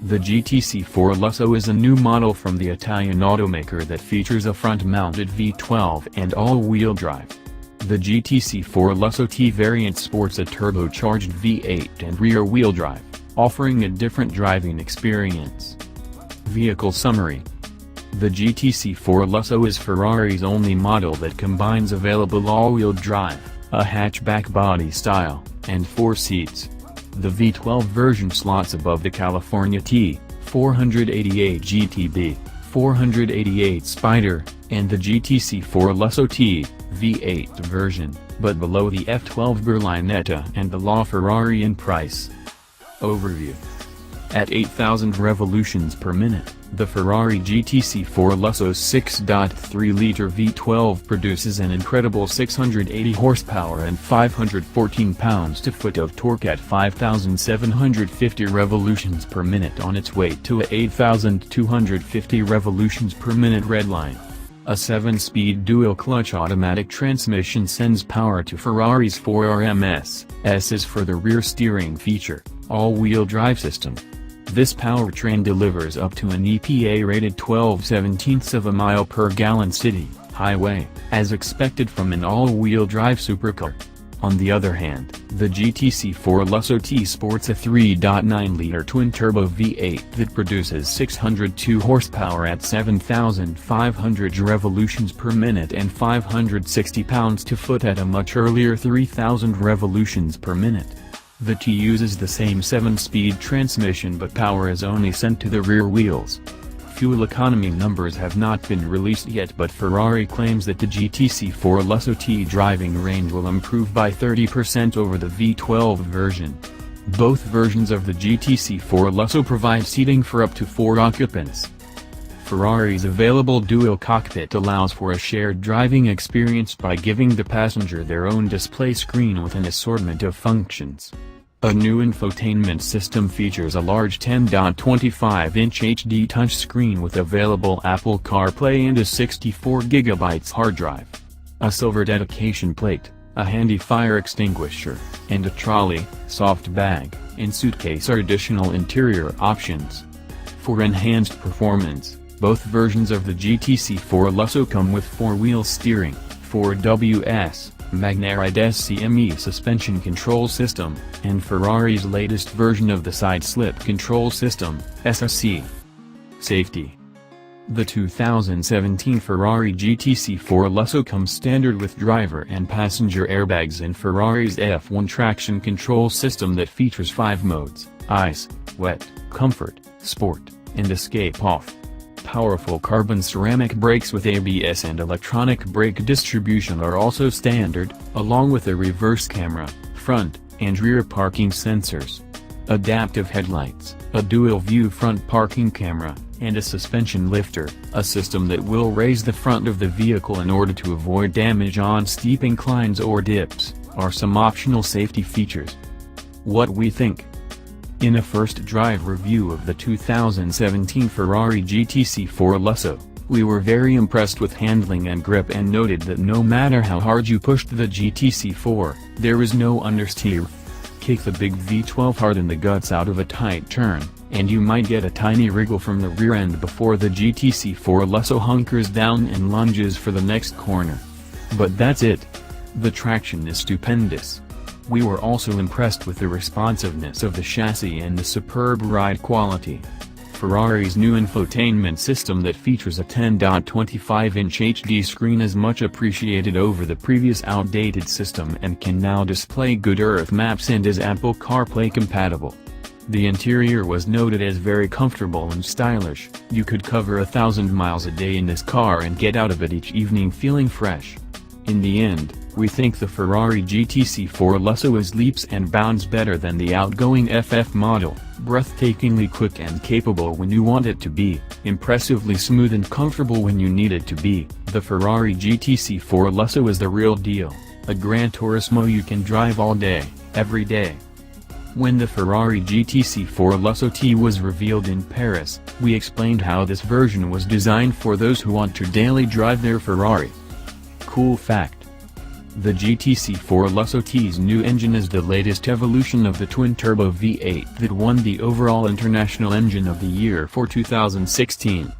The GTC4Lusso is a new model from the Italian automaker that features a front-mounted V12 and all-wheel drive. The GTC4Lusso T variant sports a turbocharged V8 and rear-wheel drive, offering a different driving experience. Vehicle summary. The GTC4Lusso is Ferrari's only model that combines available all-wheel drive, a hatchback body style, and 4 seats. The V12 version slots above the California T, 488 GTB, 488 Spider, and the GTC4Lusso T, V8 version, but below the F12 Berlinetta and the LaFerrari in price. Overview. At 8,000 revolutions per minute, the Ferrari GTC4Lusso's 6.3-liter V12 produces an incredible 680 horsepower and 514 pounds-to-foot of torque at 5,750 revolutions per minute on its way to a 8,250 revolutions per minute redline. A 7-speed dual-clutch automatic transmission sends power to Ferrari's 4RMS S for the rear steering feature, all-wheel drive system. This powertrain delivers up to an EPA-rated 12/17 mile per gallon city, highway, as expected from an all-wheel drive supercar. On the other hand, the GTC4Lusso T sports a 3.9-liter twin-turbo V8 that produces 602 horsepower at 7,500 revolutions per minute and 560 pounds-to-foot at a much earlier 3,000 revolutions per minute. The T uses the same 7-speed transmission, but power is only sent to the rear wheels. Fuel economy numbers have not been released yet, but Ferrari claims that the GTC4Lusso T driving range will improve by 30% over the V12 version. Both versions of the GTC4Lusso provide seating for up to 4 occupants. Ferrari's available dual cockpit allows for a shared driving experience by giving the passenger their own display screen with an assortment of functions. A new infotainment system features a large 10.25-inch HD touchscreen with available Apple CarPlay and a 64GB hard drive. A silver dedication plate, a handy fire extinguisher, and a trolley, soft bag, and suitcase are additional interior options. For enhanced performance, both versions of the GTC4Lusso come with 4-wheel steering, 4WS, Magnaride SCME suspension control system, and Ferrari's latest version of the side-slip control system, SSC. Safety. The 2017 Ferrari GTC4Lusso comes standard with driver and passenger airbags and Ferrari's F1 traction control system that features 5 modes: ice, wet, comfort, sport, and escape off. Powerful carbon ceramic brakes with ABS and electronic brake distribution are also standard, along with a reverse camera, front, and rear parking sensors. Adaptive headlights, a dual-view front parking camera, and a suspension lifter, a system that will raise the front of the vehicle in order to avoid damage on steep inclines or dips, are some optional safety features. What we think. In a first drive review of the 2017 Ferrari GTC4Lusso, we were very impressed with handling and grip and noted that no matter how hard you pushed the GTC4, there was no understeer. Kick the big V12 hard in the guts out of a tight turn, and you might get a tiny wriggle from the rear end before the GTC4Lusso hunkers down and lunges for the next corner. But that's it. The traction is stupendous. We were also impressed with the responsiveness of the chassis and the superb ride quality. Ferrari's new infotainment system that features a 10.25-inch HD screen is much appreciated over the previous outdated system and can now display good Earth maps and is Apple CarPlay compatible. The interior was noted as very comfortable and stylish. You could cover 1,000 miles a day in this car and get out of it each evening feeling fresh. In the end, we think the Ferrari GTC4Lusso is leaps and bounds better than the outgoing FF model, breathtakingly quick and capable when you want it to be, impressively smooth and comfortable when you need it to be. The Ferrari GTC4Lusso is the real deal, a Gran Turismo you can drive all day, every day. When the Ferrari GTC4Lusso T was revealed in Paris, we explained how this version was designed for those who want to daily drive their Ferrari. Cool fact. The GTC4Lusso T's new engine is the latest evolution of the twin-turbo V8 that won the overall International Engine of the Year for 2016.